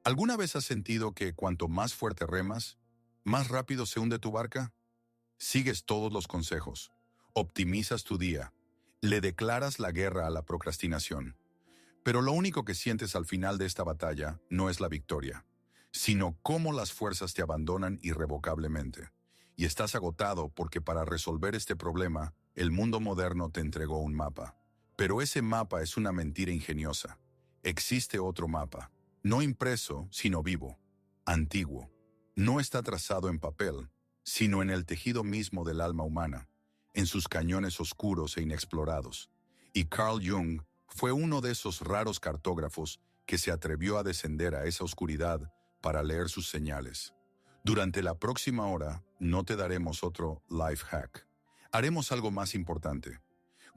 ¿Alguna vez has sentido que cuanto más fuerte remas, más rápido se hunde tu barca? Sigues todos los consejos, optimizas tu día, le declaras la guerra a la procrastinación. Pero lo único que sientes al final de esta batalla no es la victoria, sino cómo las fuerzas te abandonan irrevocablemente. Y estás agotado porque para resolver este problema, el mundo moderno te entregó un mapa. Pero ese mapa es una mentira ingeniosa. Existe otro mapa, no impreso, sino vivo, antiguo. No está trazado en papel, sino en el tejido mismo del alma humana, en sus cañones oscuros e inexplorados. Y Carl Jung fue uno de esos raros cartógrafos que se atrevió a descender a esa oscuridad para leer sus señales. Durante la próxima hora no te daremos otro life hack. Haremos algo más importante.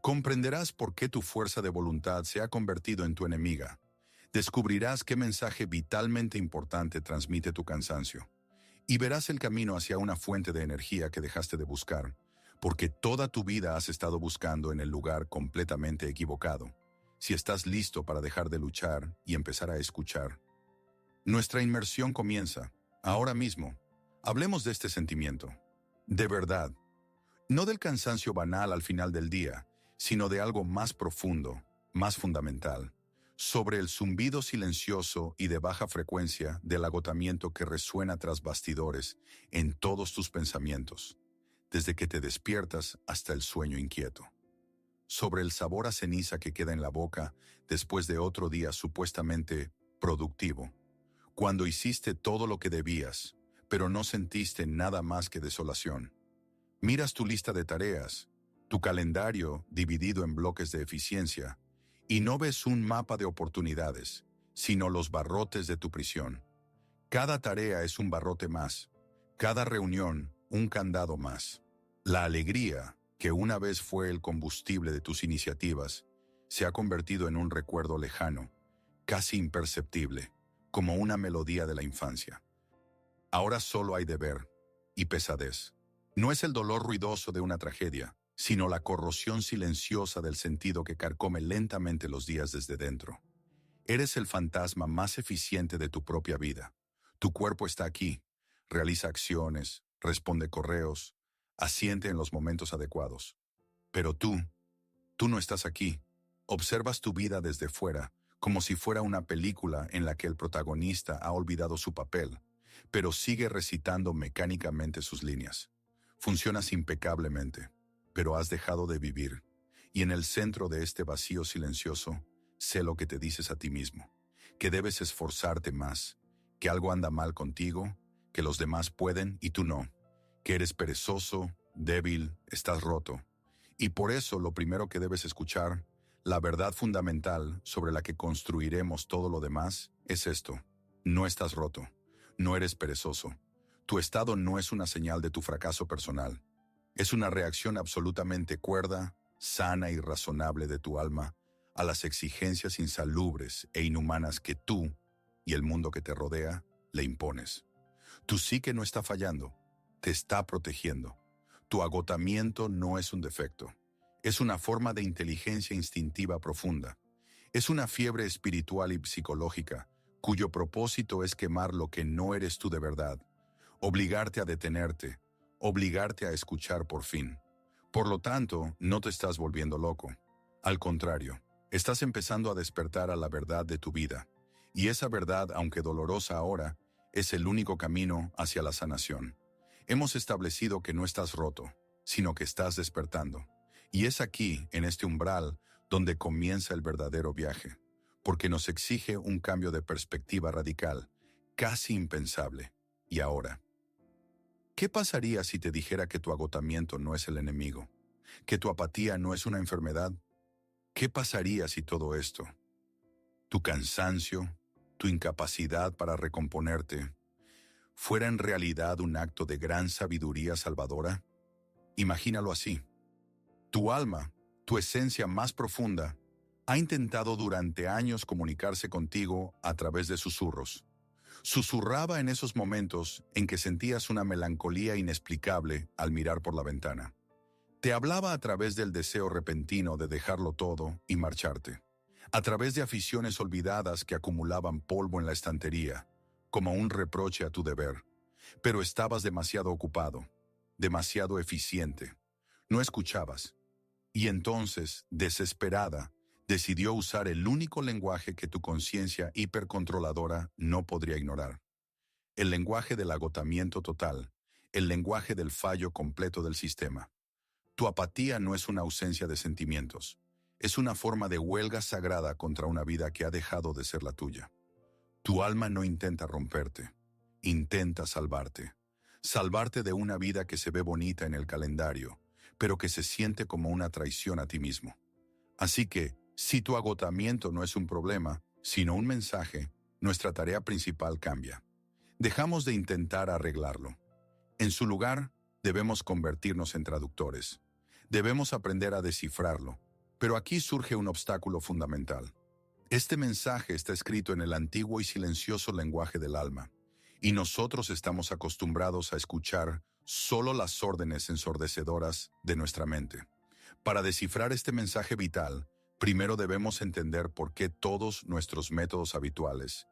Comprenderás por qué tu fuerza de voluntad se ha convertido en tu enemiga. Descubrirás qué mensaje vitalmente importante transmite tu cansancio. Y verás el camino hacia una fuente de energía que dejaste de buscar, porque toda tu vida has estado buscando en el lugar completamente equivocado. Si estás listo para dejar de luchar y empezar a escuchar. Nuestra inmersión comienza, ahora mismo. Hablemos de este sentimiento. De verdad. No del cansancio banal al final del día, sino de algo más profundo, más fundamental. Sobre el zumbido silencioso y de baja frecuencia del agotamiento que resuena tras bastidores en todos tus pensamientos, desde que te despiertas hasta el sueño inquieto. Sobre el sabor a ceniza que queda en la boca después de otro día supuestamente productivo, cuando hiciste todo lo que debías, pero no sentiste nada más que desolación. Miras tu lista de tareas, tu calendario dividido en bloques de eficiencia, y no ves un mapa de oportunidades, sino los barrotes de tu prisión. Cada tarea es un barrote más, cada reunión un candado más. La alegría, que una vez fue el combustible de tus iniciativas, se ha convertido en un recuerdo lejano, casi imperceptible, como una melodía de la infancia. Ahora solo hay deber y pesadez. No es el dolor ruidoso de una tragedia, sino la corrosión silenciosa del sentido que carcome lentamente los días desde dentro. Eres el fantasma más eficiente de tu propia vida. Tu cuerpo está aquí, realiza acciones, responde correos, asiente en los momentos adecuados. Pero tú no estás aquí. Observas tu vida desde fuera, como si fuera una película en la que el protagonista ha olvidado su papel, pero sigue recitando mecánicamente sus líneas. Funcionas impecablemente, pero has dejado de vivir, y en el centro de este vacío silencioso, sé lo que te dices a ti mismo, que debes esforzarte más, que algo anda mal contigo, que los demás pueden y tú no, que eres perezoso, débil, estás roto. Y por eso lo primero que debes escuchar, la verdad fundamental sobre la que construiremos todo lo demás, es esto: no estás roto, no eres perezoso. Tu estado no es una señal de tu fracaso personal. Es una reacción absolutamente cuerda, sana y razonable de tu alma a las exigencias insalubres e inhumanas que tú y el mundo que te rodea le impones. Tu psique no está fallando, te está protegiendo. Tu agotamiento no es un defecto, es una forma de inteligencia instintiva profunda. Es una fiebre espiritual y psicológica cuyo propósito es quemar lo que no eres tú de verdad, obligarte a detenerte, obligarte a escuchar por fin. Por lo tanto, no te estás volviendo loco. Al contrario, estás empezando a despertar a la verdad de tu vida. Y esa verdad, aunque dolorosa ahora, es el único camino hacia la sanación. Hemos establecido que no estás roto, sino que estás despertando. Y es aquí, en este umbral, donde comienza el verdadero viaje, porque nos exige un cambio de perspectiva radical, casi impensable. Y ahora, ¿qué pasaría si te dijera que tu agotamiento no es el enemigo? ¿Que tu apatía no es una enfermedad? ¿Qué pasaría si todo esto, tu cansancio, tu incapacidad para recomponerte, fuera en realidad un acto de gran sabiduría salvadora? Imagínalo así. Tu alma, tu esencia más profunda, ha intentado durante años comunicarse contigo a través de susurros. Susurraba en esos momentos en que sentías una melancolía inexplicable al mirar por la ventana. Te hablaba a través del deseo repentino de dejarlo todo y marcharte, a través de aficiones olvidadas que acumulaban polvo en la estantería, como un reproche a tu deber. Pero estabas demasiado ocupado, demasiado eficiente. No escuchabas. Y entonces, desesperada, decidió usar el único lenguaje que tu conciencia hipercontroladora no podría ignorar. El lenguaje del agotamiento total, el lenguaje del fallo completo del sistema. Tu apatía no es una ausencia de sentimientos, es una forma de huelga sagrada contra una vida que ha dejado de ser la tuya. Tu alma no intenta romperte, intenta salvarte. Salvarte de una vida que se ve bonita en el calendario, pero que se siente como una traición a ti mismo. Así que, si tu agotamiento no es un problema, sino un mensaje, nuestra tarea principal cambia. Dejamos de intentar arreglarlo. En su lugar, debemos convertirnos en traductores. Debemos aprender a descifrarlo. Pero aquí surge un obstáculo fundamental. Este mensaje está escrito en el antiguo y silencioso lenguaje del alma, y nosotros estamos acostumbrados a escuchar solo las órdenes ensordecedoras de nuestra mente. Para descifrar este mensaje vital, primero debemos entender por qué todos nuestros métodos habituales,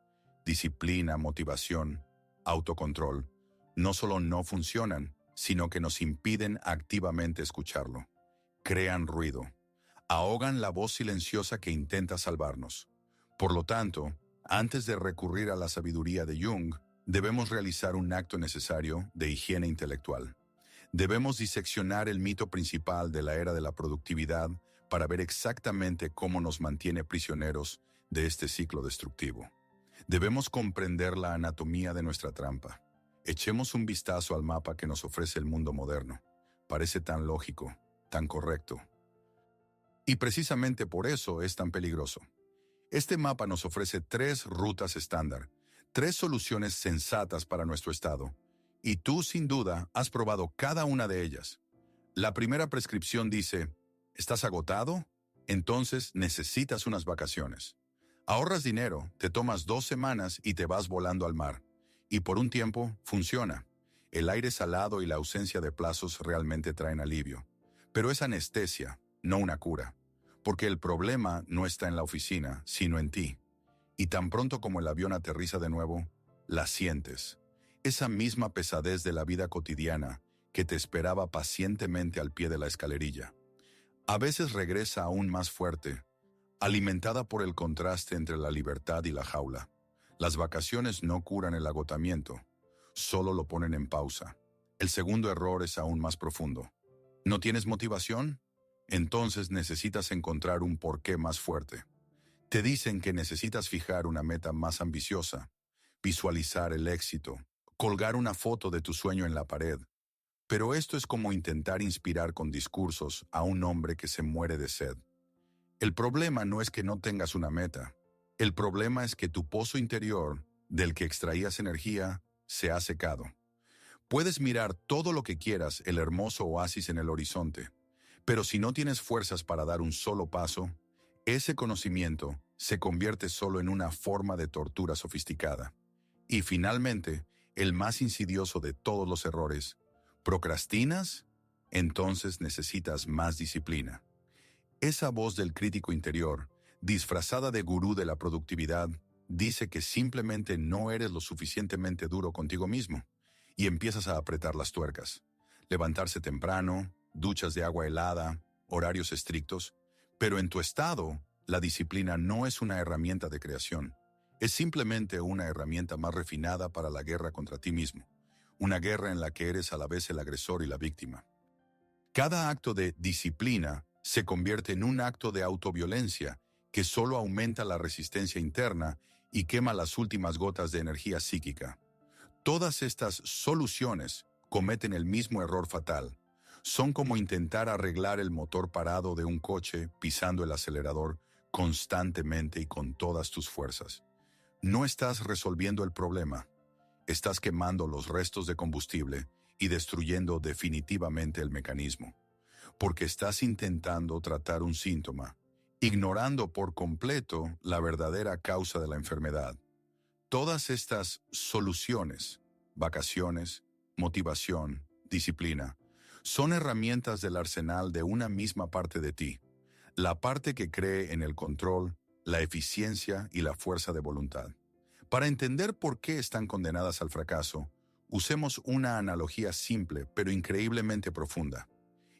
disciplina, motivación, autocontrol, no solo no funcionan, sino que nos impiden activamente escucharlo. Crean ruido. Ahogan la voz silenciosa que intenta salvarnos. Por lo tanto, antes de recurrir a la sabiduría de Jung, debemos realizar un acto necesario de higiene intelectual. Debemos diseccionar el mito principal de la era de la productividad para ver exactamente cómo nos mantiene prisioneros de este ciclo destructivo. Debemos comprender la anatomía de nuestra trampa. Echemos un vistazo al mapa que nos ofrece el mundo moderno. Parece tan lógico, tan correcto. Y precisamente por eso es tan peligroso. Este mapa nos ofrece 3 rutas estándar, 3 soluciones sensatas para nuestro estado, y tú sin duda has probado cada una de ellas. La primera prescripción dice, ¿estás agotado? Entonces necesitas unas vacaciones. Ahorras dinero, te tomas 2 semanas y te vas volando al mar. Y por un tiempo funciona. El aire salado y la ausencia de plazos realmente traen alivio. Pero es anestesia, no una cura. Porque el problema no está en la oficina, sino en ti. Y tan pronto como el avión aterriza de nuevo, la sientes. Esa misma pesadez de la vida cotidiana que te esperaba pacientemente al pie de la escalerilla. A veces regresa aún más fuerte, alimentada por el contraste entre la libertad y la jaula. Las vacaciones no curan el agotamiento, solo lo ponen en pausa. El segundo error es aún más profundo. ¿No tienes motivación? Entonces necesitas encontrar un porqué más fuerte. Te dicen que necesitas fijar una meta más ambiciosa, visualizar el éxito, colgar una foto de tu sueño en la pared. Pero esto es como intentar inspirar con discursos a un hombre que se muere de sed. El problema no es que no tengas una meta. El problema es que tu pozo interior, del que extraías energía, se ha secado. Puedes mirar todo lo que quieras, el hermoso oasis en el horizonte, pero si no tienes fuerzas para dar un solo paso, ese conocimiento se convierte solo en una forma de tortura sofisticada. Y finalmente, el más insidioso de todos los errores, ¿procrastinas? Entonces necesitas más disciplina. Esa voz del crítico interior, disfrazada de gurú de la productividad, dice que simplemente no eres lo suficientemente duro contigo mismo y empiezas a apretar las tuercas. Levantarse temprano, duchas de agua helada, horarios estrictos, pero en tu estado, la disciplina no es una herramienta de creación, es simplemente una herramienta más refinada para la guerra contra ti mismo, una guerra en la que eres a la vez el agresor y la víctima. Cada acto de disciplina se convierte en un acto de autoviolencia que solo aumenta la resistencia interna y quema las últimas gotas de energía psíquica. Todas estas soluciones cometen el mismo error fatal. Son como intentar arreglar el motor parado de un coche pisando el acelerador constantemente y con todas tus fuerzas. No estás resolviendo el problema. Estás quemando los restos de combustible y destruyendo definitivamente el mecanismo. Porque estás intentando tratar un síntoma, ignorando por completo la verdadera causa de la enfermedad. Todas estas soluciones, vacaciones, motivación, disciplina, son herramientas del arsenal de una misma parte de ti, la parte que cree en el control, la eficiencia y la fuerza de voluntad. Para entender por qué están condenadas al fracaso, usemos una analogía simple pero increíblemente profunda.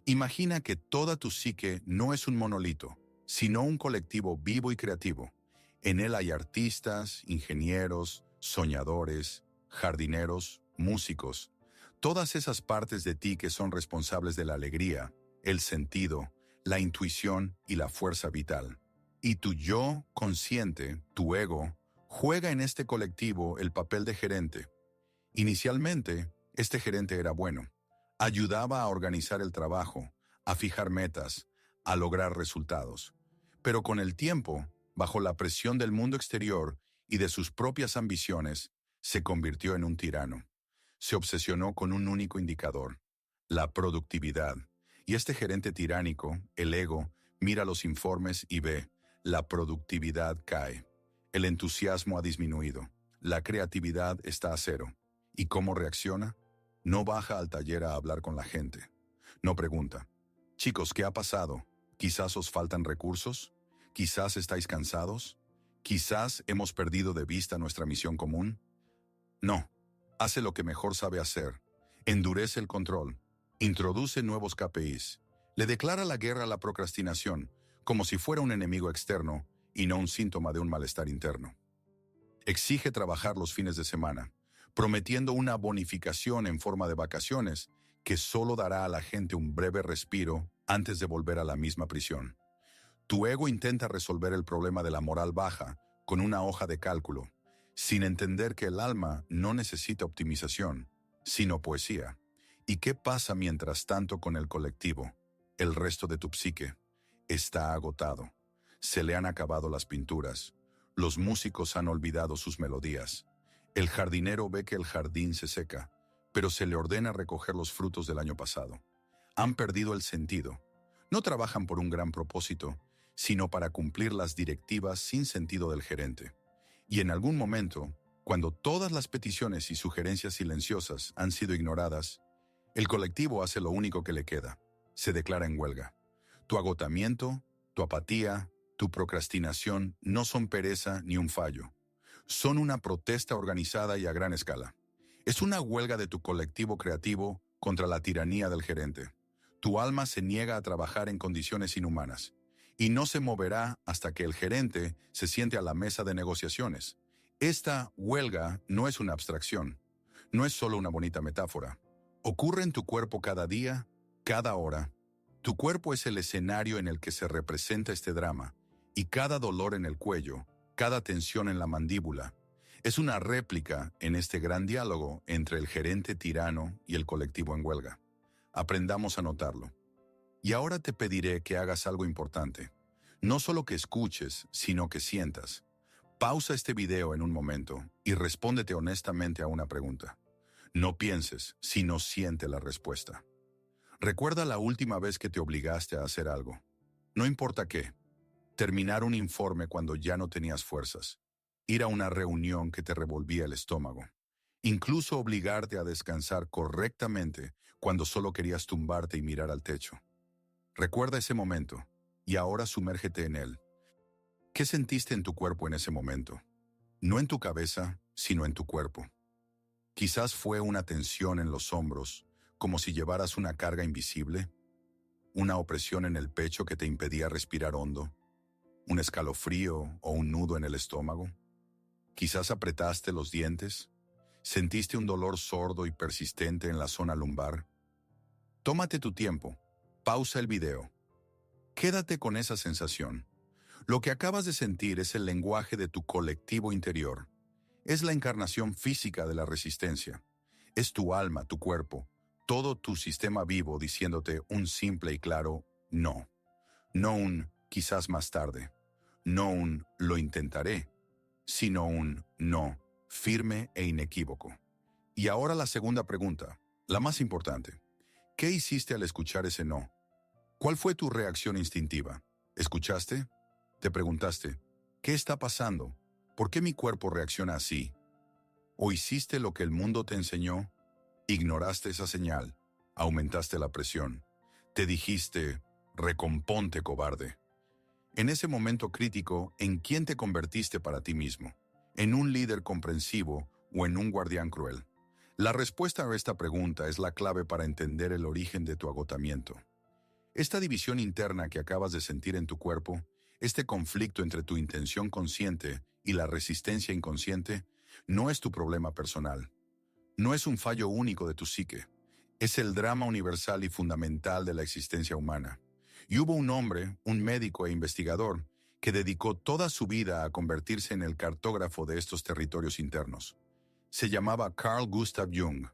Imagina que toda tu psique no es un monolito, sino un colectivo vivo y creativo. En él hay artistas, ingenieros, soñadores, jardineros, músicos. Todas esas partes de ti que son responsables de la alegría, el sentido, la intuición y la fuerza vital. Y tu yo consciente, tu ego, juega en este colectivo el papel de gerente. Inicialmente, este gerente era bueno. Ayudaba a organizar el trabajo, a fijar metas, a lograr resultados. Pero con el tiempo, bajo la presión del mundo exterior y de sus propias ambiciones, se convirtió en un tirano. Se obsesionó con un único indicador, la productividad. Y este gerente tiránico, el ego, mira los informes y ve, la productividad cae. El entusiasmo ha disminuido. La creatividad está a cero. ¿Y cómo reacciona? No baja al taller a hablar con la gente. No pregunta, chicos, ¿qué ha pasado? ¿Quizás os faltan recursos? ¿Quizás estáis cansados? ¿Quizás hemos perdido de vista nuestra misión común? No, hace lo que mejor sabe hacer. Endurece el control. Introduce nuevos KPIs. Le declara la guerra a la procrastinación, como si fuera un enemigo externo y no un síntoma de un malestar interno. Exige trabajar los fines de semana, prometiendo una bonificación en forma de vacaciones que solo dará a la gente un breve respiro antes de volver a la misma prisión. Tu ego intenta resolver el problema de la moral baja con una hoja de cálculo, sin entender que el alma no necesita optimización, sino poesía. ¿Y qué pasa mientras tanto con el colectivo? El resto de tu psique está agotado. Se le han acabado las pinturas. Los músicos han olvidado sus melodías. El jardinero ve que el jardín se seca, pero se le ordena recoger los frutos del año pasado. Han perdido el sentido. No trabajan por un gran propósito, sino para cumplir las directivas sin sentido del gerente. Y en algún momento, cuando todas las peticiones y sugerencias silenciosas han sido ignoradas, el colectivo hace lo único que le queda. Se declara en huelga. Tu agotamiento, tu apatía, tu procrastinación no son pereza ni un fallo. Son una protesta organizada y a gran escala. Es una huelga de tu colectivo creativo contra la tiranía del gerente. Tu alma se niega a trabajar en condiciones inhumanas y no se moverá hasta que el gerente se siente a la mesa de negociaciones. Esta huelga no es una abstracción, no es solo una bonita metáfora. Ocurre en tu cuerpo cada día, cada hora. Tu cuerpo es el escenario en el que se representa este drama, y cada dolor en el cuello, cada tensión en la mandíbula, es una réplica en este gran diálogo entre el gerente tirano y el colectivo en huelga. Aprendamos a notarlo. Y ahora te pediré que hagas algo importante. No solo que escuches, sino que sientas. Pausa este video en un momento y respóndete honestamente a una pregunta. No pienses, sino siente la respuesta. Recuerda la última vez que te obligaste a hacer algo. No importa qué. Terminar un informe cuando ya no tenías fuerzas. Ir a una reunión que te revolvía el estómago. Incluso obligarte a descansar correctamente cuando solo querías tumbarte y mirar al techo. Recuerda ese momento y ahora sumérgete en él. ¿Qué sentiste en tu cuerpo en ese momento? No en tu cabeza, sino en tu cuerpo. Quizás fue una tensión en los hombros, como si llevaras una carga invisible, una opresión en el pecho que te impedía respirar hondo, un escalofrío o un nudo en el estómago. Quizás apretaste los dientes, sentiste un dolor sordo y persistente en la zona lumbar. Tómate tu tiempo, pausa el video. Quédate con esa sensación. Lo que acabas de sentir es el lenguaje de tu colectivo interior. Es la encarnación física de la resistencia. Es tu alma, tu cuerpo, todo tu sistema vivo diciéndote un simple y claro no. No un quizás más tarde. No un lo intentaré, sino un no, firme e inequívoco. Y ahora la segunda pregunta, la más importante. ¿Qué hiciste al escuchar ese no? ¿Cuál fue tu reacción instintiva? ¿Escuchaste? Te preguntaste, ¿qué está pasando? ¿Por qué mi cuerpo reacciona así? ¿O hiciste lo que el mundo te enseñó? Ignoraste esa señal, aumentaste la presión. Te dijiste, recomponte, cobarde. En ese momento crítico, ¿en quién te convertiste para ti mismo? ¿En un líder comprensivo o en un guardián cruel? La respuesta a esta pregunta es la clave para entender el origen de tu agotamiento. Esta división interna que acabas de sentir en tu cuerpo, este conflicto entre tu intención consciente y la resistencia inconsciente, no es tu problema personal. No es un fallo único de tu psique. Es el drama universal y fundamental de la existencia humana. Y hubo un hombre, un médico e investigador, que dedicó toda su vida a convertirse en el cartógrafo de estos territorios internos. Se llamaba Carl Gustav Jung.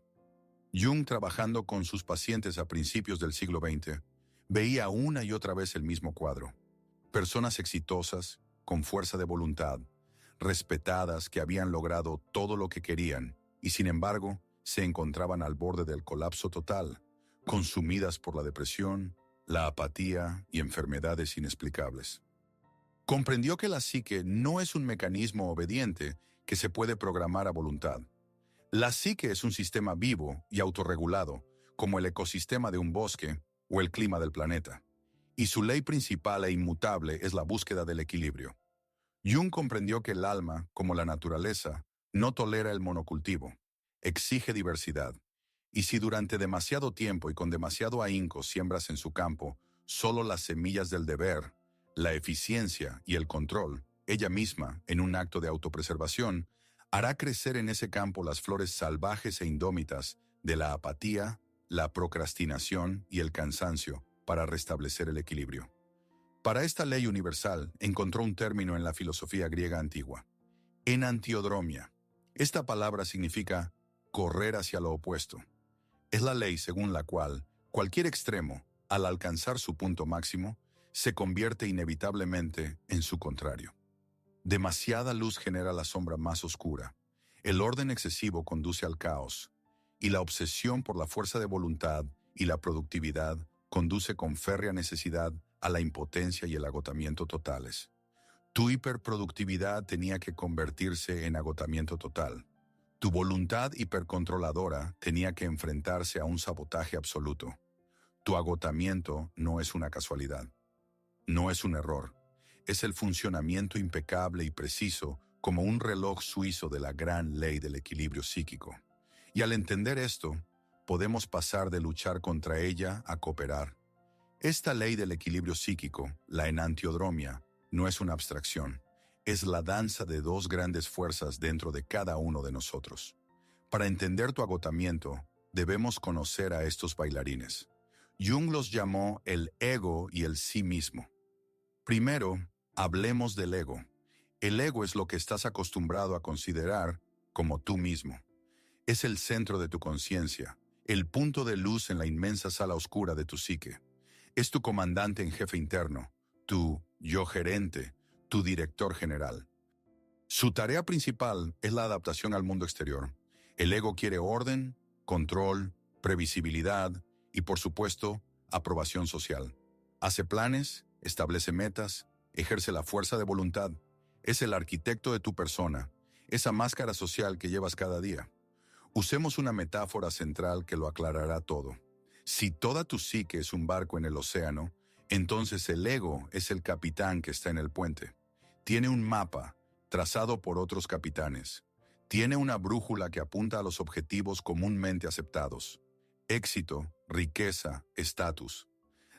Jung, trabajando con sus pacientes a principios del siglo XX, veía una y otra vez el mismo cuadro. Personas exitosas, con fuerza de voluntad, respetadas, que habían logrado todo lo que querían y sin embargo se encontraban al borde del colapso total, consumidas por la depresión, la apatía y enfermedades inexplicables. Comprendió que la psique no es un mecanismo obediente que se puede programar a voluntad. La psique es un sistema vivo y autorregulado, como el ecosistema de un bosque o el clima del planeta. Y su ley principal e inmutable es la búsqueda del equilibrio. Jung comprendió que el alma, como la naturaleza, no tolera el monocultivo, exige diversidad. Y si durante demasiado tiempo y con demasiado ahínco siembras en su campo solo las semillas del deber, la eficiencia y el control, ella misma, en un acto de autopreservación, hará crecer en ese campo las flores salvajes e indómitas de la apatía, la procrastinación y el cansancio para restablecer el equilibrio. Para esta ley universal encontró un término en la filosofía griega antigua: enantiodromia. Esta palabra significa correr hacia lo opuesto. Es la ley según la cual cualquier extremo, al alcanzar su punto máximo, se convierte inevitablemente en su contrario. Demasiada luz genera la sombra más oscura, el orden excesivo conduce al caos, y la obsesión por la fuerza de voluntad y la productividad conduce con férrea necesidad a la impotencia y el agotamiento totales. Tu hiperproductividad tenía que convertirse en agotamiento total. Tu voluntad hipercontroladora tenía que enfrentarse a un sabotaje absoluto. Tu agotamiento no es una casualidad. No es un error. Es el funcionamiento impecable y preciso como un reloj suizo de la gran ley del equilibrio psíquico. Y al entender esto, podemos pasar de luchar contra ella a cooperar. Esta ley del equilibrio psíquico, la enantiodromia, no es una abstracción. Es la danza de dos grandes fuerzas dentro de cada uno de nosotros. Para entender tu agotamiento, debemos conocer a estos bailarines. Jung los llamó el ego y el sí mismo. Primero, hablemos del ego. El ego es lo que estás acostumbrado a considerar como tú mismo. Es el centro de tu conciencia, el punto de luz en la inmensa sala oscura de tu psique. Es tu comandante en jefe interno, tu yo gerente, tu director general. Su tarea principal es la adaptación al mundo exterior. El ego quiere orden, control, previsibilidad y, por supuesto, aprobación social. Hace planes, establece metas, ejerce la fuerza de voluntad. Es el arquitecto de tu persona, esa máscara social que llevas cada día. Usemos una metáfora central que lo aclarará todo. Si toda tu psique es un barco en el océano, entonces el ego es el capitán que está en el puente. Tiene un mapa, trazado por otros capitanes. Tiene una brújula que apunta a los objetivos comúnmente aceptados: éxito, riqueza, estatus.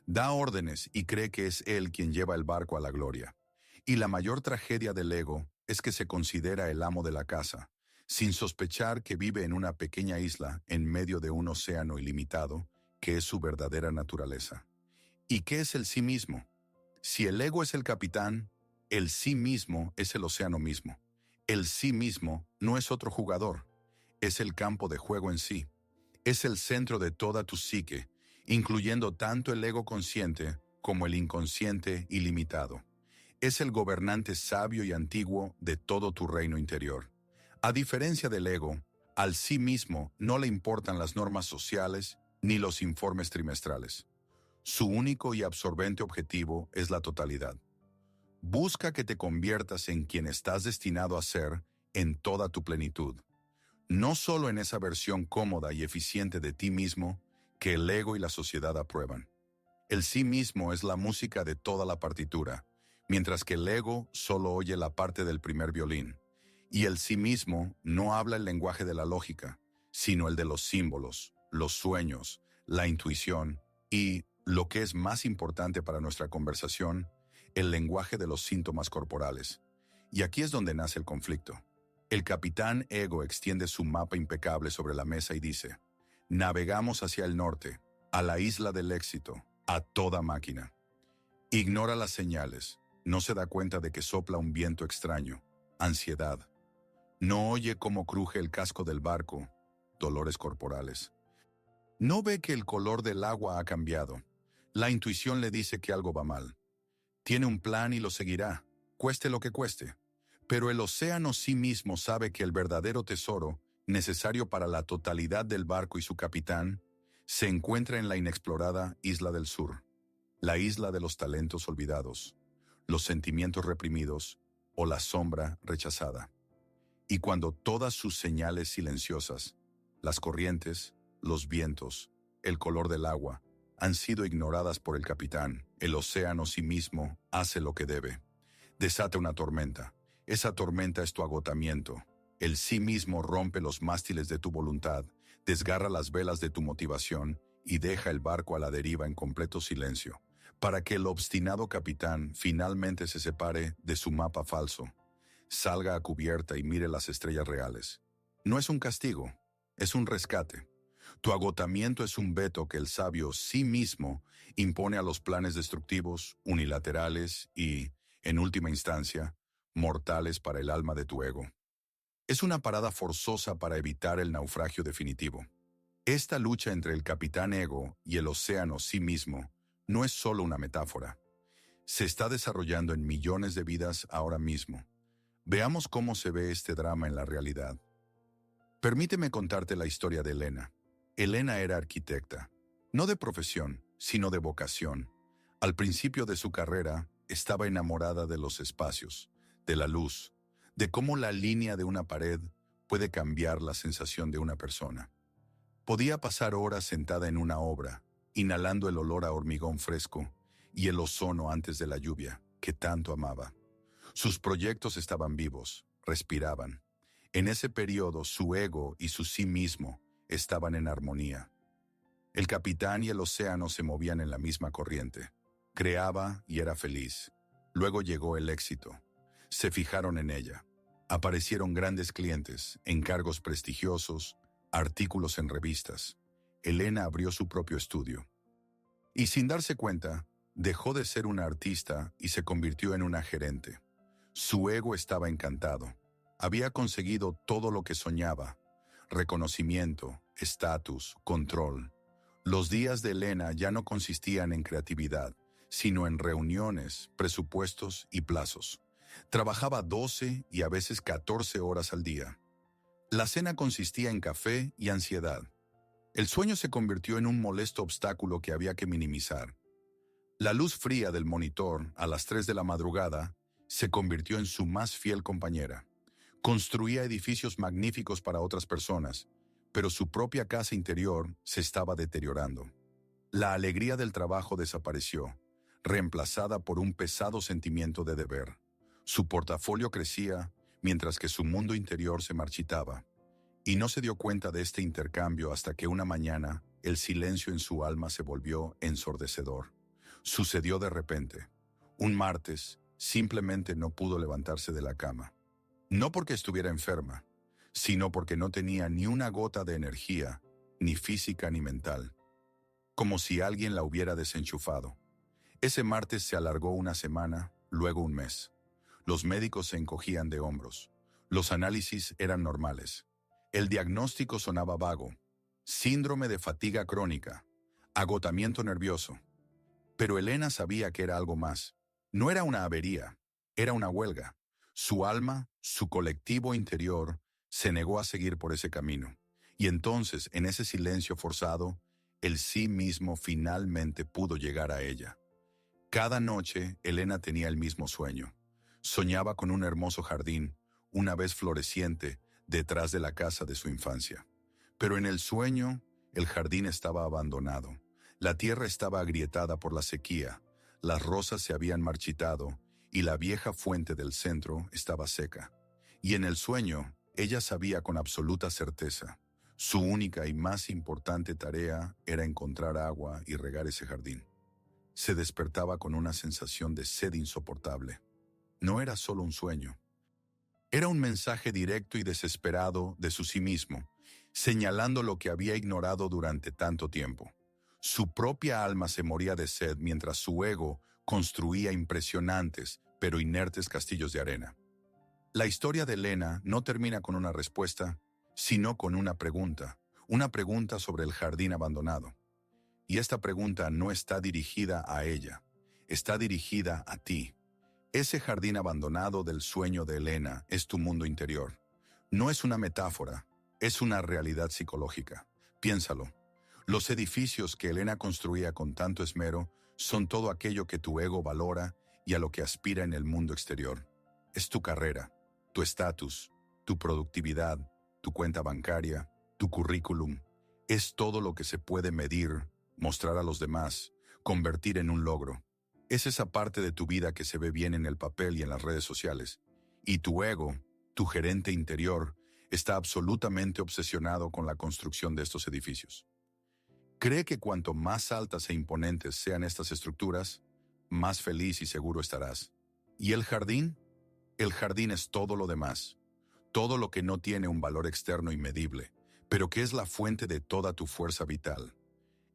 Da órdenes y cree que es él quien lleva el barco a la gloria. Y la mayor tragedia del ego es que se considera el amo de la casa, sin sospechar que vive en una pequeña isla en medio de un océano ilimitado, que es su verdadera naturaleza. ¿Y qué es el sí mismo? Si el ego es el capitán, el sí mismo es el océano mismo. El sí mismo no es otro jugador, es el campo de juego en sí. Es el centro de toda tu psique, incluyendo tanto el ego consciente como el inconsciente ilimitado. Es el gobernante sabio y antiguo de todo tu reino interior. A diferencia del ego, al sí mismo no le importan las normas sociales ni los informes trimestrales. Su único y absorbente objetivo es la totalidad. Busca que te conviertas en quien estás destinado a ser en toda tu plenitud. No solo en esa versión cómoda y eficiente de ti mismo que el ego y la sociedad aprueban. El sí mismo es la música de toda la partitura, mientras que el ego solo oye la parte del primer violín. Y el sí mismo no habla el lenguaje de la lógica, sino el de los símbolos, los sueños, la intuición y, lo que es más importante para nuestra conversación, el lenguaje de los síntomas corporales. Y aquí es donde nace el conflicto. El capitán Ego extiende su mapa impecable sobre la mesa y dice: navegamos hacia el norte, a la isla del éxito, a toda máquina. Ignora las señales, no se da cuenta de que sopla un viento extraño, ansiedad. No oye cómo cruje el casco del barco, dolores corporales. No ve que el color del agua ha cambiado. La intuición le dice que algo va mal. Tiene un plan y lo seguirá, cueste lo que cueste. Pero el océano sí mismo sabe que el verdadero tesoro, necesario para la totalidad del barco y su capitán, se encuentra en la inexplorada isla del sur, la isla de los talentos olvidados, los sentimientos reprimidos o la sombra rechazada. Y cuando todas sus señales silenciosas, las corrientes, los vientos, el color del agua, han sido ignoradas por el capitán, el océano sí mismo hace lo que debe. Desata una tormenta. Esa tormenta es tu agotamiento. El sí mismo rompe los mástiles de tu voluntad, desgarra las velas de tu motivación y deja el barco a la deriva en completo silencio, para que el obstinado capitán finalmente se separe de su mapa falso, salga a cubierta y mire las estrellas reales. No es un castigo, es un rescate. Tu agotamiento es un veto que el sabio sí mismo impone a los planes destructivos, unilaterales y, en última instancia, mortales para el alma de tu ego. Es una parada forzosa para evitar el naufragio definitivo. Esta lucha entre el capitán ego y el océano sí mismo no es solo una metáfora. Se está desarrollando en millones de vidas ahora mismo. Veamos cómo se ve este drama en la realidad. Permíteme contarte la historia de Elena. Elena era arquitecta, no de profesión, sino de vocación. Al principio de su carrera, estaba enamorada de los espacios, de la luz, de cómo la línea de una pared puede cambiar la sensación de una persona. Podía pasar horas sentada en una obra, inhalando el olor a hormigón fresco y el ozono antes de la lluvia, que tanto amaba. Sus proyectos estaban vivos, respiraban. En ese periodo su ego y su sí mismo estaban en armonía. El capitán y el océano se movían en la misma corriente. Creaba y era feliz. Luego llegó el éxito. Se fijaron en ella. Aparecieron grandes clientes, encargos prestigiosos, artículos en revistas. Elena abrió su propio estudio. Y sin darse cuenta, dejó de ser una artista y se convirtió en una gerente. Su ego estaba encantado. Había conseguido todo lo que soñaba: reconocimiento, estatus, control. Los días de Elena ya no consistían en creatividad, sino en reuniones, presupuestos y plazos. Trabajaba 12 y a veces 14 horas al día. La cena consistía en café y ansiedad. El sueño se convirtió en un molesto obstáculo que había que minimizar. La luz fría del monitor, a las 3 de la madrugada, se convirtió en su más fiel compañera. Construía edificios magníficos para otras personas, pero su propia casa interior se estaba deteriorando. La alegría del trabajo desapareció, reemplazada por un pesado sentimiento de deber. Su portafolio crecía, mientras que su mundo interior se marchitaba. Y no se dio cuenta de este intercambio hasta que una mañana el silencio en su alma se volvió ensordecedor. Sucedió de repente. Un martes, simplemente no pudo levantarse de la cama. No porque estuviera enferma, sino porque no tenía ni una gota de energía, ni física ni mental. Como si alguien la hubiera desenchufado. Ese martes se alargó una semana, luego un mes. Los médicos se encogían de hombros. Los análisis eran normales. El diagnóstico sonaba vago. Síndrome de fatiga crónica. Agotamiento nervioso. Pero Elena sabía que era algo más. No era una avería, era una huelga. Su alma, su colectivo interior, se negó a seguir por ese camino. Y entonces, en ese silencio forzado, el sí mismo finalmente pudo llegar a ella. Cada noche, Elena tenía el mismo sueño. Soñaba con un hermoso jardín, una vez floreciente, detrás de la casa de su infancia. Pero en el sueño, el jardín estaba abandonado. La tierra estaba agrietada por la sequía, las rosas se habían marchitado y la vieja fuente del centro estaba seca. Y en el sueño, ella sabía con absoluta certeza, su única y más importante tarea era encontrar agua y regar ese jardín. Se despertaba con una sensación de sed insoportable. No era solo un sueño. Era un mensaje directo y desesperado de su sí mismo, señalando lo que había ignorado durante tanto tiempo. Su propia alma se moría de sed mientras su ego construía impresionantes pero inertes castillos de arena. La historia de Elena no termina con una respuesta, sino con una pregunta sobre el jardín abandonado. Y esta pregunta no está dirigida a ella, está dirigida a ti. Ese jardín abandonado del sueño de Elena es tu mundo interior. No es una metáfora, es una realidad psicológica. Piénsalo. Los edificios que Elena construía con tanto esmero son todo aquello que tu ego valora y a lo que aspira en el mundo exterior. Es tu carrera, tu estatus, tu productividad, tu cuenta bancaria, tu currículum. Es todo lo que se puede medir, mostrar a los demás, convertir en un logro. Es esa parte de tu vida que se ve bien en el papel y en las redes sociales. Y tu ego, tu gerente interior, está absolutamente obsesionado con la construcción de estos edificios. Cree que cuanto más altas e imponentes sean estas estructuras, más feliz y seguro estarás. ¿Y el jardín? El jardín es todo lo demás, todo lo que no tiene un valor externo inmedible, pero que es la fuente de toda tu fuerza vital.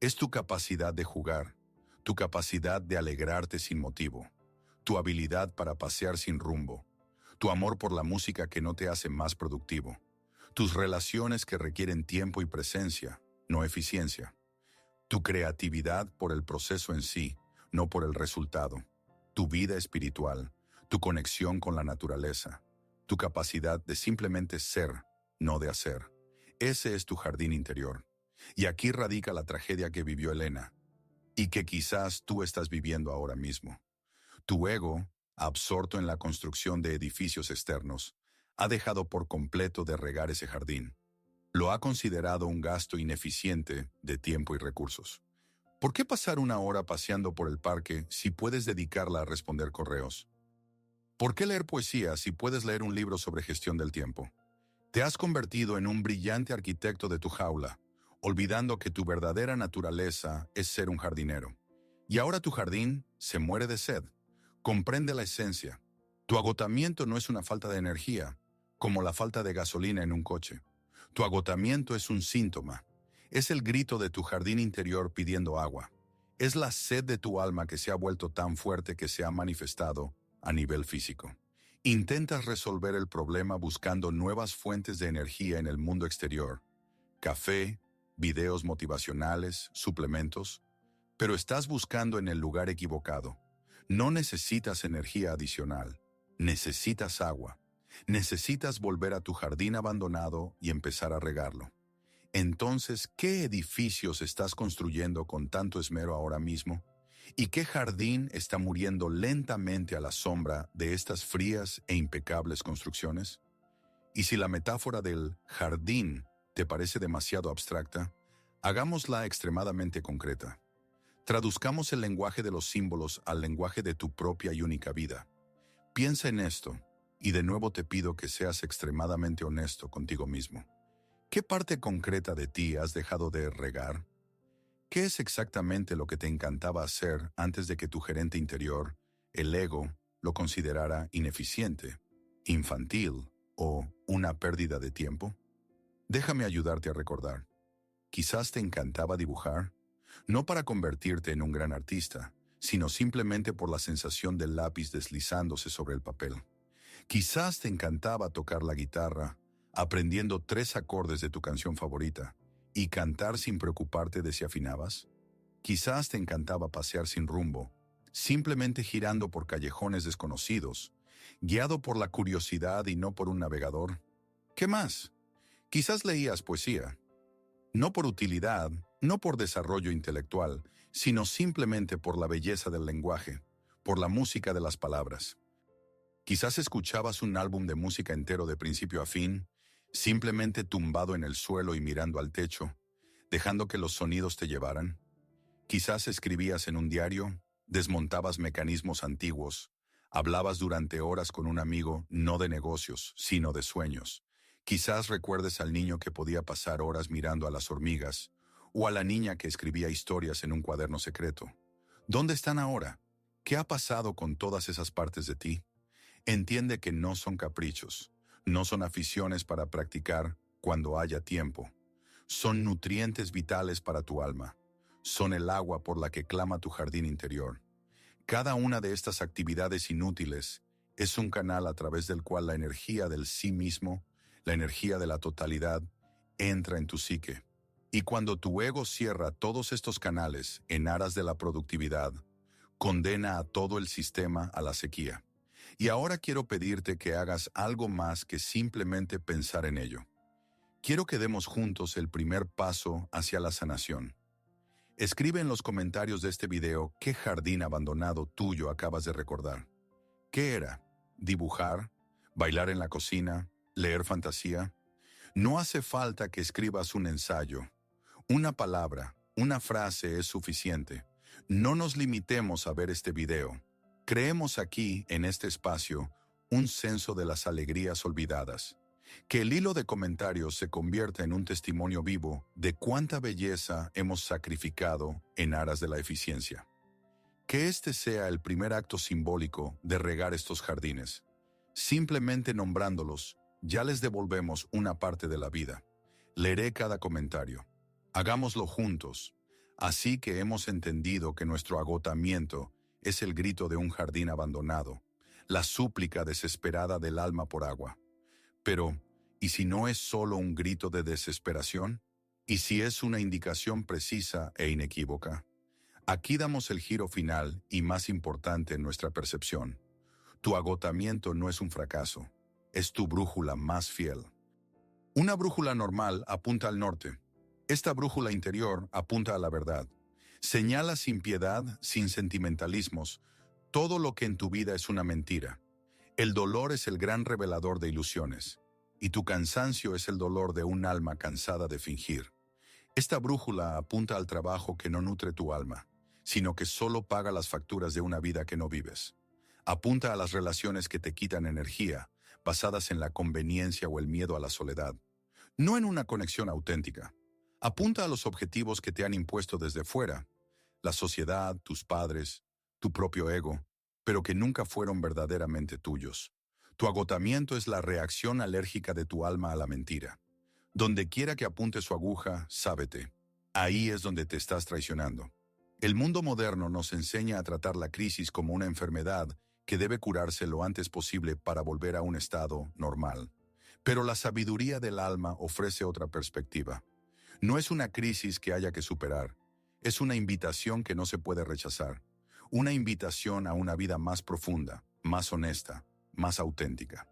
Es tu capacidad de jugar, tu capacidad de alegrarte sin motivo, tu habilidad para pasear sin rumbo, tu amor por la música que no te hace más productivo, tus relaciones que requieren tiempo y presencia, no eficiencia, tu creatividad por el proceso en sí, no por el resultado, tu vida espiritual, tu conexión con la naturaleza, tu capacidad de simplemente ser, no de hacer. Ese es tu jardín interior. Y aquí radica la tragedia que vivió Elena, y que quizás tú estás viviendo ahora mismo. Tu ego, absorto en la construcción de edificios externos, ha dejado por completo de regar ese jardín. Lo ha considerado un gasto ineficiente de tiempo y recursos. ¿Por qué pasar una hora paseando por el parque si puedes dedicarla a responder correos? ¿Por qué leer poesía si puedes leer un libro sobre gestión del tiempo? Te has convertido en un brillante arquitecto de tu jaula, olvidando que tu verdadera naturaleza es ser un jardinero. Y ahora tu jardín se muere de sed. Comprende la esencia. Tu agotamiento no es una falta de energía, como la falta de gasolina en un coche. Tu agotamiento es un síntoma. Es el grito de tu jardín interior pidiendo agua. Es la sed de tu alma que se ha vuelto tan fuerte que se ha manifestado a nivel físico. Intentas resolver el problema buscando nuevas fuentes de energía en el mundo exterior. Café, videos motivacionales, suplementos. Pero estás buscando en el lugar equivocado. No necesitas energía adicional. Necesitas agua. Necesitas volver a tu jardín abandonado y empezar a regarlo. Entonces, ¿qué edificios estás construyendo con tanto esmero ahora mismo? ¿Y qué jardín está muriendo lentamente a la sombra de estas frías e impecables construcciones? Y si la metáfora del jardín te parece demasiado abstracta, hagámosla extremadamente concreta. Traduzcamos el lenguaje de los símbolos al lenguaje de tu propia y única vida. Piensa en esto, y de nuevo te pido que seas extremadamente honesto contigo mismo. ¿Qué parte concreta de ti has dejado de regar? ¿Qué es exactamente lo que te encantaba hacer antes de que tu gerente interior, el ego, lo considerara ineficiente, infantil o una pérdida de tiempo? Déjame ayudarte a recordar. Quizás te encantaba dibujar, no para convertirte en un gran artista, sino simplemente por la sensación del lápiz deslizándose sobre el papel. Quizás te encantaba tocar la guitarra, aprendiendo 3 acordes de tu canción favorita, y cantar sin preocuparte de si afinabas. Quizás te encantaba pasear sin rumbo, simplemente girando por callejones desconocidos, guiado por la curiosidad y no por un navegador. ¿Qué más? Quizás leías poesía, no por utilidad, no por desarrollo intelectual, sino simplemente por la belleza del lenguaje, por la música de las palabras. Quizás escuchabas un álbum de música entero de principio a fin, simplemente tumbado en el suelo y mirando al techo, dejando que los sonidos te llevaran. Quizás escribías en un diario, desmontabas mecanismos antiguos, Hablabas durante horas con un amigo, no de negocios, sino de sueños. Quizás recuerdes al niño que podía pasar horas mirando a las hormigas, o a la niña que escribía historias en un cuaderno secreto. ¿Dónde están ahora? ¿Qué ha pasado con todas esas partes de ti? Entiende que no son caprichos, no son aficiones para practicar cuando haya tiempo. Son nutrientes vitales para tu alma. Son el agua por la que clama tu jardín interior. Cada una de estas actividades inútiles es un canal a través del cual la energía del sí mismo, la energía de la totalidad, entra en tu psique. Y cuando tu ego cierra todos estos canales en aras de la productividad, condena a todo el sistema a la sequía. Y ahora quiero pedirte que hagas algo más que simplemente pensar en ello. Quiero que demos juntos el primer paso hacia la sanación. Escribe en los comentarios de este video qué jardín abandonado tuyo acabas de recordar. ¿Qué era? ¿Dibujar? ¿Bailar en la cocina? ¿Leer fantasía? No hace falta que escribas un ensayo. Una palabra, una frase es suficiente. No nos limitemos a ver este video. Creemos aquí, en este espacio, un censo de las alegrías olvidadas. Que el hilo de comentarios se convierta en un testimonio vivo de cuánta belleza hemos sacrificado en aras de la eficiencia. Que este sea el primer acto simbólico de regar estos jardines. Simplemente nombrándolos, ya les devolvemos una parte de la vida. Leeré cada comentario. Hagámoslo juntos. Así que hemos entendido que nuestro agotamiento es el grito de un jardín abandonado, la súplica desesperada del alma por agua. Pero, ¿y si no es solo un grito de desesperación? ¿Y si es una indicación precisa e inequívoca? Aquí damos el giro final y más importante en nuestra percepción. Tu agotamiento no es un fracaso, es tu brújula más fiel. Una brújula normal apunta al norte. Esta brújula interior apunta a la verdad. Señala sin piedad, sin sentimentalismos, todo lo que en tu vida es una mentira. El dolor es el gran revelador de ilusiones, y tu cansancio es el dolor de un alma cansada de fingir. Esta brújula apunta al trabajo que no nutre tu alma, sino que solo paga las facturas de una vida que no vives. Apunta a las relaciones que te quitan energía, basadas en la conveniencia o el miedo a la soledad, no en una conexión auténtica. Apunta a los objetivos que te han impuesto desde fuera, la sociedad, tus padres, tu propio ego, pero que nunca fueron verdaderamente tuyos. Tu agotamiento es la reacción alérgica de tu alma a la mentira. Donde quiera que apunte su aguja, sábete. Ahí es donde te estás traicionando. El mundo moderno nos enseña a tratar la crisis como una enfermedad que debe curarse lo antes posible para volver a un estado normal. Pero la sabiduría del alma ofrece otra perspectiva. No es una crisis que haya que superar, es una invitación que no se puede rechazar. Una invitación a una vida más profunda, más honesta, más auténtica.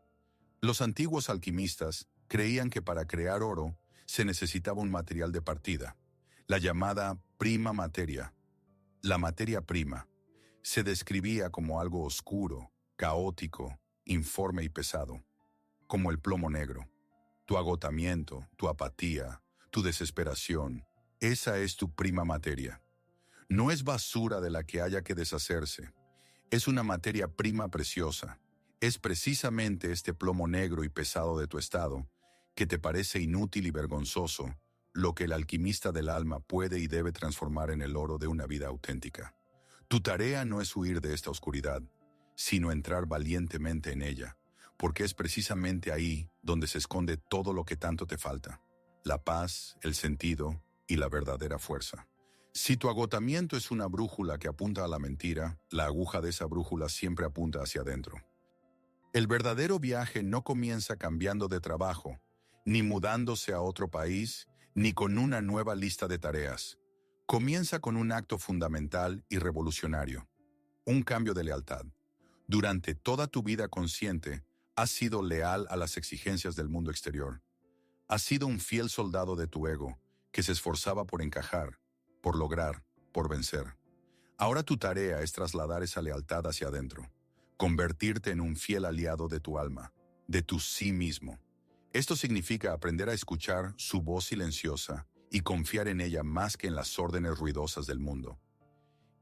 Los antiguos alquimistas creían que para crear oro se necesitaba un material de partida, la llamada prima materia. La materia prima se describía como algo oscuro, caótico, informe y pesado, como el plomo negro. Tu agotamiento, tu apatía, tu desesperación, esa es tu prima materia. No es basura de la que haya que deshacerse, es una materia prima preciosa. Es precisamente este plomo negro y pesado de tu estado, que te parece inútil y vergonzoso, lo que el alquimista del alma puede y debe transformar en el oro de una vida auténtica. Tu tarea no es huir de esta oscuridad, sino entrar valientemente en ella, porque es precisamente ahí donde se esconde todo lo que tanto te falta: la paz, el sentido y la verdadera fuerza. Si tu agotamiento es una brújula que apunta a la mentira, la aguja de esa brújula siempre apunta hacia adentro. El verdadero viaje no comienza cambiando de trabajo, ni mudándose a otro país, ni con una nueva lista de tareas. Comienza con un acto fundamental y revolucionario: un cambio de lealtad. Durante toda tu vida consciente, has sido leal a las exigencias del mundo exterior. Has sido un fiel soldado de tu ego, que se esforzaba por encajar, por lograr, por vencer. Ahora tu tarea es trasladar esa lealtad hacia adentro, convertirte en un fiel aliado de tu alma, de tu sí mismo. Esto significa aprender a escuchar su voz silenciosa y confiar en ella más que en las órdenes ruidosas del mundo.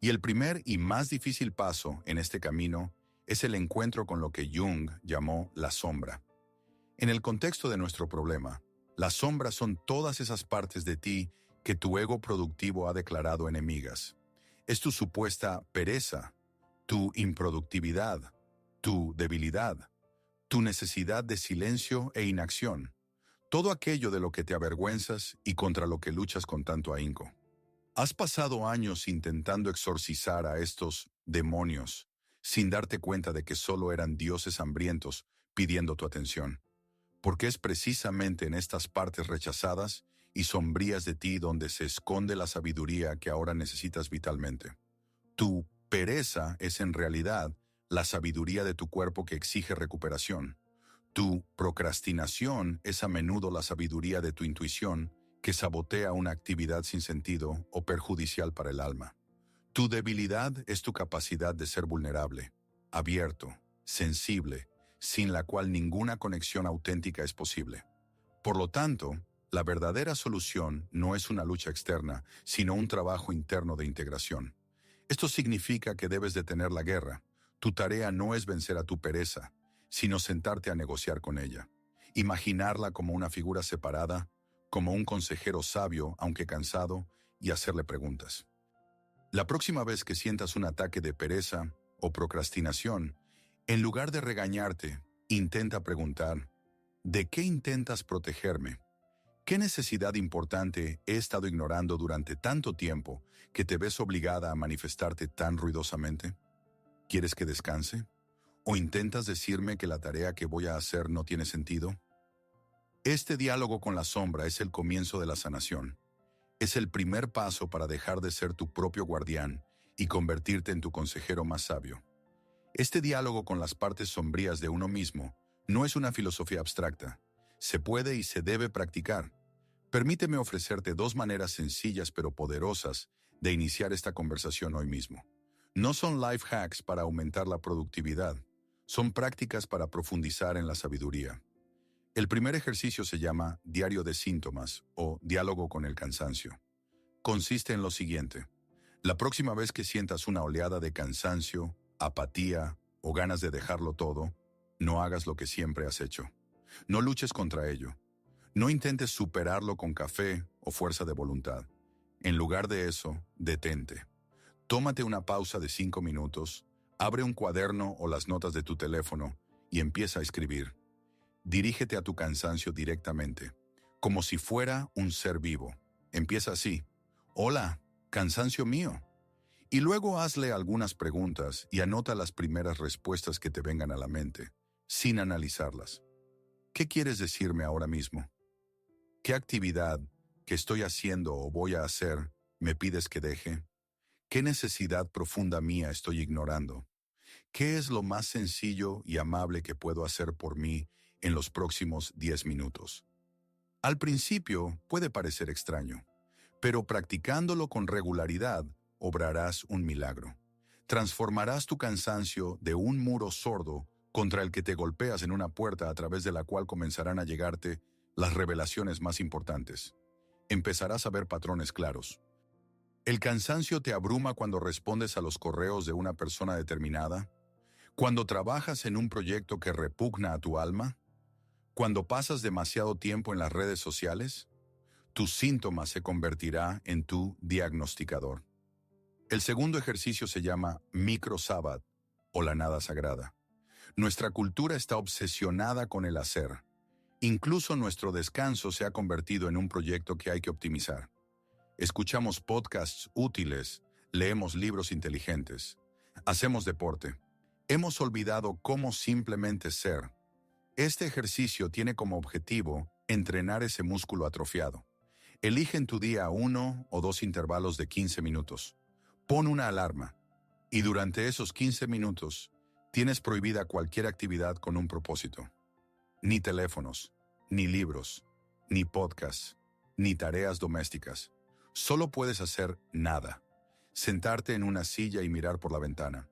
Y el primer y más difícil paso en este camino Es el encuentro con lo que Jung llamó la sombra. En el contexto de nuestro problema, las sombras son todas esas partes de ti que tu ego productivo ha declarado enemigas. Es tu supuesta pereza, tu improductividad, tu debilidad, tu necesidad de silencio e inacción, todo aquello de lo que te avergüenzas y contra lo que luchas con tanto ahínco. Has pasado años intentando exorcizar a estos demonios, sin darte cuenta de que solo eran dioses hambrientos pidiendo tu atención, porque es precisamente en estas partes rechazadas y sombrías de ti donde se esconde la sabiduría que ahora necesitas vitalmente. Tu pereza es en realidad la sabiduría de tu cuerpo que exige recuperación. Tu procrastinación es a menudo la sabiduría de tu intuición que sabotea una actividad sin sentido o perjudicial para el alma. Tu debilidad es tu capacidad de ser vulnerable, abierto, sensible, sin la cual ninguna conexión auténtica es posible. Por lo tanto, la verdadera solución no es una lucha externa, sino un trabajo interno de integración. Esto significa que debes detener la guerra. Tu tarea no es vencer a tu pereza, sino sentarte a negociar con ella. Imaginarla como una figura separada, como un consejero sabio, aunque cansado, y hacerle preguntas. La próxima vez que sientas un ataque de pereza o procrastinación, en lugar de regañarte, intenta preguntar, ¿de qué intentas protegerme? ¿Qué necesidad importante he estado ignorando durante tanto tiempo que te ves obligada a manifestarte tan ruidosamente? ¿Quieres que descanse? ¿O intentas decirme que la tarea que voy a hacer no tiene sentido? Este diálogo con la sombra es el comienzo de la sanación. Es el primer paso para dejar de ser tu propio guardián y convertirte en tu consejero más sabio. Este diálogo con las partes sombrías de uno mismo no es una filosofía abstracta. Se puede y se debe practicar. Permíteme ofrecerte dos maneras sencillas pero poderosas de iniciar esta conversación hoy mismo. No son life hacks para aumentar la productividad, son prácticas para profundizar en la sabiduría. El primer ejercicio se llama Diario de Síntomas o Diálogo con el Cansancio. Consiste en lo siguiente. La próxima vez que sientas una oleada de cansancio, apatía o ganas de dejarlo todo, no hagas lo que siempre has hecho. No luches contra ello. No intentes superarlo con café o fuerza de voluntad. En lugar de eso, detente. Tómate una pausa de 5 minutos, abre un cuaderno o las notas de tu teléfono y empieza a escribir. Dirígete a tu cansancio directamente, como si fuera un ser vivo. Empieza así. Hola, cansancio mío. Y luego hazle algunas preguntas y anota las primeras respuestas que te vengan a la mente, sin analizarlas. ¿Qué quieres decirme ahora mismo? ¿Qué actividad que estoy haciendo o voy a hacer me pides que deje? ¿Qué necesidad profunda mía estoy ignorando? ¿Qué es lo más sencillo y amable que puedo hacer por mí en los próximos 10 minutos? Al principio puede parecer extraño, pero practicándolo con regularidad, obrarás un milagro. Transformarás tu cansancio de un muro sordo contra el que te golpeas en una puerta a través de la cual comenzarán a llegarte las revelaciones más importantes. Empezarás a ver patrones claros. ¿El cansancio te abruma cuando respondes a los correos de una persona determinada? ¿Cuando trabajas en un proyecto que repugna a tu alma? ¿Cuando pasas demasiado tiempo en las redes sociales? Tu síntoma se convertirá en tu diagnosticador. El segundo ejercicio se llama Micro Sabbath o la nada sagrada. Nuestra cultura está obsesionada con el hacer. Incluso nuestro descanso se ha convertido en un proyecto que hay que optimizar. Escuchamos podcasts útiles, leemos libros inteligentes, hacemos deporte. Hemos olvidado cómo simplemente ser. Este ejercicio tiene como objetivo entrenar ese músculo atrofiado. Elige en tu día 1 o 2 intervalos de 15 minutos. Pon una alarma y durante esos 15 minutos tienes prohibida cualquier actividad con un propósito. Ni teléfonos, ni libros, ni podcasts, ni tareas domésticas. Solo puedes hacer nada. Sentarte en una silla y mirar por la ventana.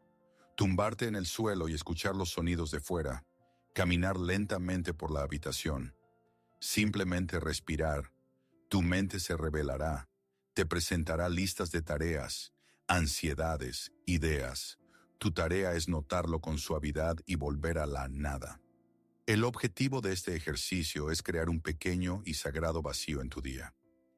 Tumbarte en el suelo y escuchar los sonidos de fuera. Caminar lentamente por la habitación. Simplemente respirar. Tu mente se revelará. Te presentará listas de tareas, ansiedades, ideas. Tu tarea es notarlo con suavidad y volver a la nada. El objetivo de este ejercicio es crear un pequeño y sagrado vacío en tu día.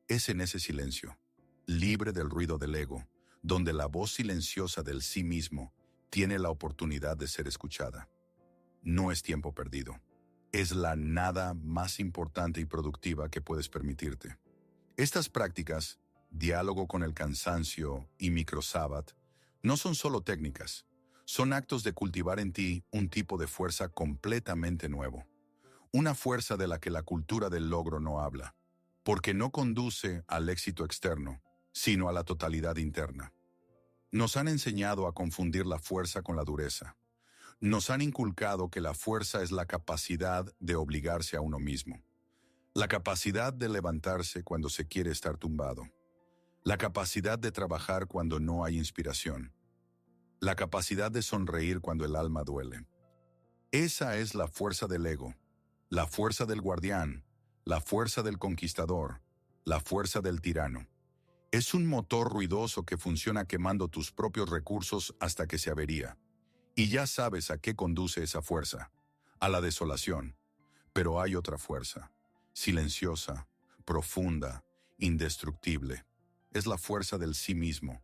Es en ese silencio, libre del ruido del ego, donde la voz silenciosa del sí mismo tiene la oportunidad de ser escuchada. No es tiempo perdido. Es la nada más importante y productiva que puedes permitirte. Estas prácticas, diálogo con el cansancio y microsabbat, no son solo técnicas, son actos de cultivar en ti un tipo de fuerza completamente nuevo. Una fuerza de la que la cultura del logro no habla, porque no conduce al éxito externo, sino a la totalidad interna. Nos han enseñado a confundir la fuerza con la dureza. Nos han inculcado que la fuerza es la capacidad de obligarse a uno mismo. La capacidad de levantarse cuando se quiere estar tumbado. La capacidad de trabajar cuando no hay inspiración. La capacidad de sonreír cuando el alma duele. Esa es la fuerza del ego, la fuerza del guardián, la fuerza del conquistador, la fuerza del tirano. Es un motor ruidoso que funciona quemando tus propios recursos hasta que se avería. Y ya sabes a qué conduce esa fuerza, a la desolación. Pero hay otra fuerza, silenciosa, profunda, indestructible. Es la fuerza del sí mismo.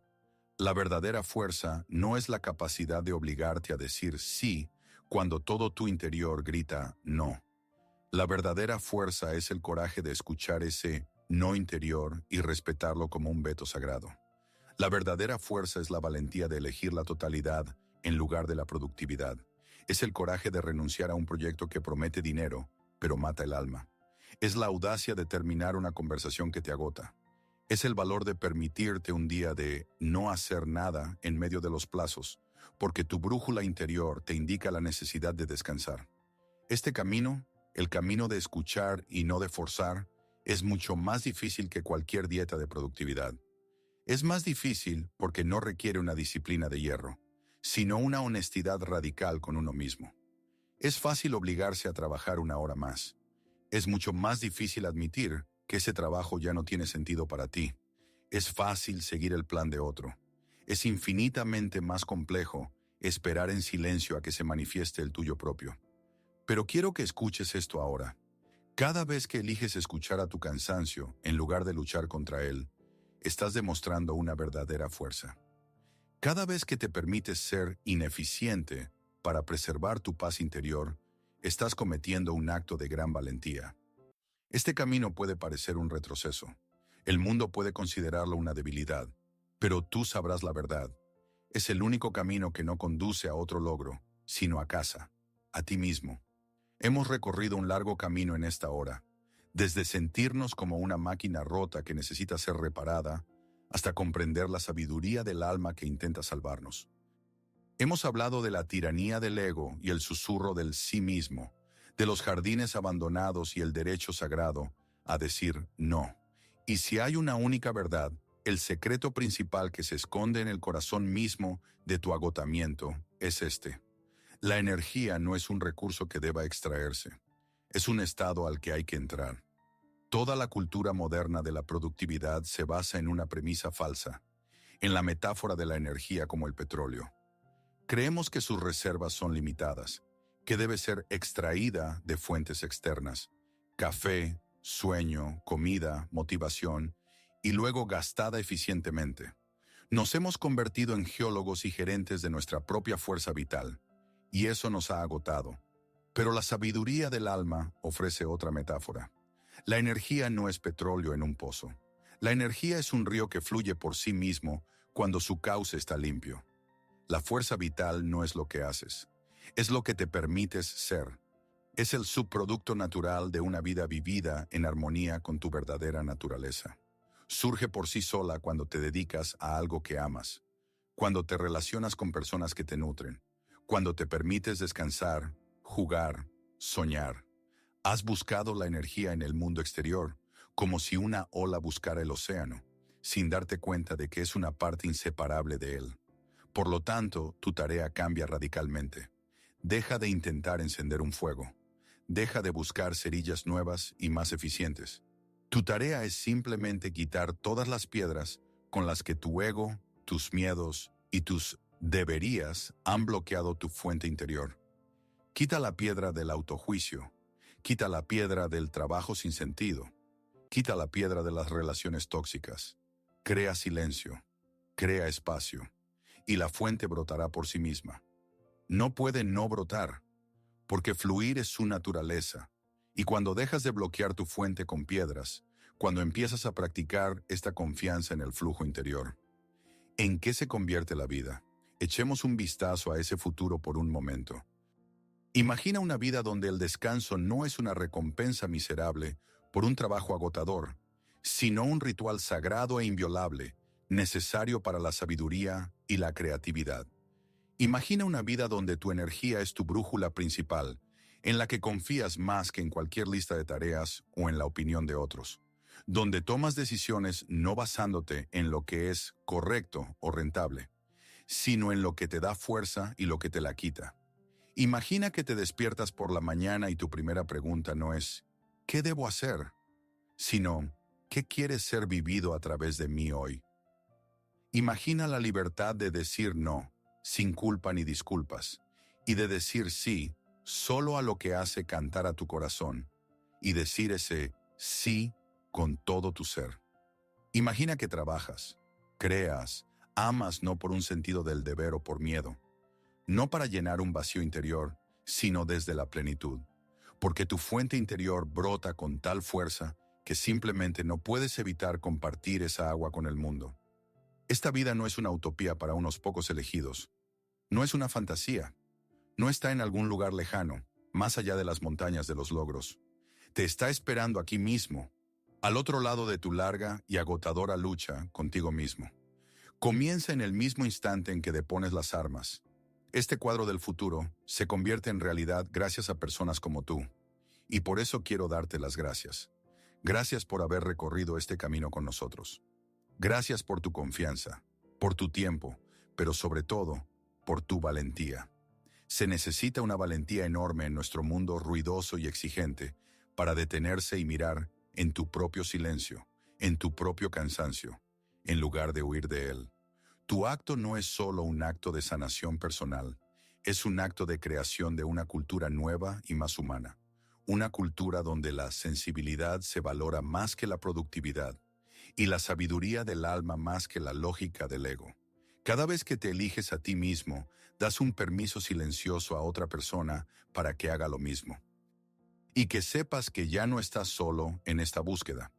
La verdadera fuerza no es la capacidad de obligarte a decir sí cuando todo tu interior grita no. La verdadera fuerza es el coraje de escuchar ese no interior y respetarlo como un veto sagrado. La verdadera fuerza es la valentía de elegir la totalidad en lugar de la productividad. Es el coraje de renunciar a un proyecto que promete dinero, pero mata el alma. Es la audacia de terminar una conversación que te agota. Es el valor de permitirte un día de no hacer nada en medio de los plazos, porque tu brújula interior te indica la necesidad de descansar. Este camino, el camino de escuchar y no de forzar, es mucho más difícil que cualquier dieta de productividad. Es más difícil porque no requiere una disciplina de hierro, sino una honestidad radical con uno mismo. Es fácil obligarse a trabajar una hora más. Es mucho más difícil admitir que ese trabajo ya no tiene sentido para ti. Es fácil seguir el plan de otro. Es infinitamente más complejo esperar en silencio a que se manifieste el tuyo propio. Pero quiero que escuches esto ahora. Cada vez que eliges escuchar a tu cansancio en lugar de luchar contra él, estás demostrando una verdadera fuerza. Cada vez que te permites ser ineficiente para preservar tu paz interior, estás cometiendo un acto de gran valentía. Este camino puede parecer un retroceso. El mundo puede considerarlo una debilidad, pero tú sabrás la verdad. Es el único camino que no conduce a otro logro, sino a casa, a ti mismo. Hemos recorrido un largo camino en esta hora, desde sentirnos como una máquina rota que necesita ser reparada, hasta comprender la sabiduría del alma que intenta salvarnos. Hemos hablado de la tiranía del ego y el susurro del sí mismo, de los jardines abandonados y el derecho sagrado a decir no. Y si hay una única verdad, el secreto principal que se esconde en el corazón mismo de tu agotamiento es este. La energía no es un recurso que deba extraerse, es un estado al que hay que entrar. Toda la cultura moderna de la productividad se basa en una premisa falsa, en la metáfora de la energía como el petróleo. Creemos que sus reservas son limitadas, que debe ser extraída de fuentes externas, café, sueño, comida, motivación, y luego gastada eficientemente. Nos hemos convertido en geólogos y gerentes de nuestra propia fuerza vital, y eso nos ha agotado. Pero la sabiduría del alma ofrece otra metáfora. La energía no es petróleo en un pozo. La energía es un río que fluye por sí mismo cuando su cauce está limpio. La fuerza vital no es lo que haces, es lo que te permites ser. Es el subproducto natural de una vida vivida en armonía con tu verdadera naturaleza. Surge por sí sola cuando te dedicas a algo que amas, cuando te relacionas con personas que te nutren, cuando te permites descansar, jugar, soñar. Has buscado la energía en el mundo exterior, como si una ola buscara el océano, sin darte cuenta de que es una parte inseparable de él. Por lo tanto, tu tarea cambia radicalmente. Deja de intentar encender un fuego. Deja de buscar cerillas nuevas y más eficientes. Tu tarea es simplemente quitar todas las piedras con las que tu ego, tus miedos y tus deberías han bloqueado tu fuente interior. Quita la piedra del autojuicio, quita la piedra del trabajo sin sentido, quita la piedra de las relaciones tóxicas. Crea silencio, crea espacio, y la fuente brotará por sí misma. No puede no brotar, porque fluir es su naturaleza. Y cuando dejas de bloquear tu fuente con piedras, cuando empiezas a practicar esta confianza en el flujo interior, ¿en qué se convierte la vida? Echemos un vistazo a ese futuro por un momento. Imagina una vida donde el descanso no es una recompensa miserable por un trabajo agotador, sino un ritual sagrado e inviolable, necesario para la sabiduría y la creatividad. Imagina una vida donde tu energía es tu brújula principal, en la que confías más que en cualquier lista de tareas o en la opinión de otros, donde tomas decisiones no basándote en lo que es correcto o rentable, sino en lo que te da fuerza y lo que te la quita. Imagina que te despiertas por la mañana y tu primera pregunta no es ¿qué debo hacer?, sino ¿qué quieres ser vivido a través de mí hoy? Imagina la libertad de decir no, sin culpa ni disculpas, y de decir sí solo a lo que hace cantar a tu corazón, y decir ese sí con todo tu ser. Imagina que trabajas, creas, amas no por un sentido del deber o por miedo, no para llenar un vacío interior, sino desde la plenitud, porque tu fuente interior brota con tal fuerza que simplemente no puedes evitar compartir esa agua con el mundo. Esta vida no es una utopía para unos pocos elegidos, no es una fantasía, no está en algún lugar lejano, más allá de las montañas de los logros. Te está esperando aquí mismo, al otro lado de tu larga y agotadora lucha contigo mismo. Comienza en el mismo instante en que depones las armas. Este cuadro del futuro se convierte en realidad gracias a personas como tú, y por eso quiero darte las gracias. Gracias por haber recorrido este camino con nosotros. Gracias por tu confianza, por tu tiempo, pero sobre todo, por tu valentía. Se necesita una valentía enorme en nuestro mundo ruidoso y exigente para detenerse y mirar en tu propio silencio, en tu propio cansancio, en lugar de huir de él. Tu acto no es solo un acto de sanación personal, es un acto de creación de una cultura nueva y más humana. Una cultura donde la sensibilidad se valora más que la productividad y la sabiduría del alma más que la lógica del ego. Cada vez que te eliges a ti mismo, das un permiso silencioso a otra persona para que haga lo mismo. Y que sepas que ya no estás solo en esta búsqueda.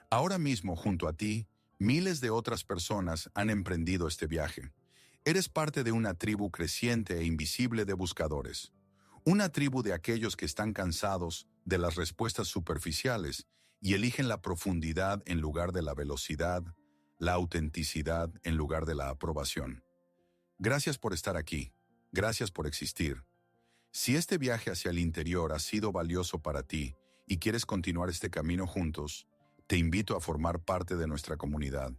Ahora mismo, junto a ti, miles de otras personas han emprendido este viaje. Eres parte de una tribu creciente e invisible de buscadores. Una tribu de aquellos que están cansados de las respuestas superficiales y eligen la profundidad en lugar de la velocidad, la autenticidad en lugar de la aprobación. Gracias por estar aquí. Gracias por existir. Si este viaje hacia el interior ha sido valioso para ti y quieres continuar este camino juntos, te invito a formar parte de nuestra comunidad.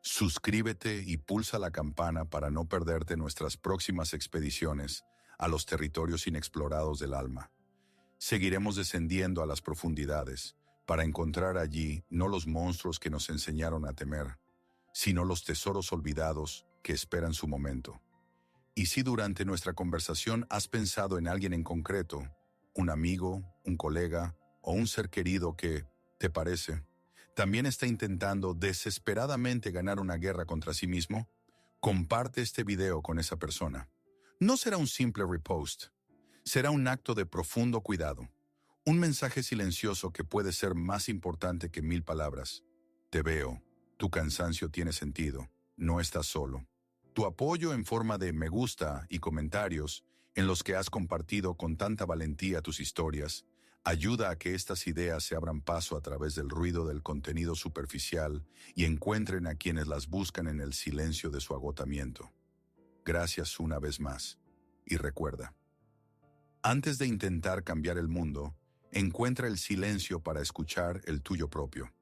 Suscríbete y pulsa la campana para no perderte nuestras próximas expediciones a los territorios inexplorados del alma. Seguiremos descendiendo a las profundidades para encontrar allí no los monstruos que nos enseñaron a temer, sino los tesoros olvidados que esperan su momento. Y si durante nuestra conversación has pensado en alguien en concreto, un amigo, un colega o un ser querido que, ¿te parece?, también está intentando desesperadamente ganar una guerra contra sí mismo, comparte este video con esa persona. No será un simple repost, será un acto de profundo cuidado, un mensaje silencioso que puede ser más importante que 1000 palabras. Te veo, tu cansancio tiene sentido, no estás solo. Tu apoyo en forma de me gusta y comentarios en los que has compartido con tanta valentía tus historias, ayuda a que estas ideas se abran paso a través del ruido del contenido superficial y encuentren a quienes las buscan en el silencio de su agotamiento. Gracias una vez más. Y recuerda, antes de intentar cambiar el mundo, encuentra el silencio para escuchar el tuyo propio.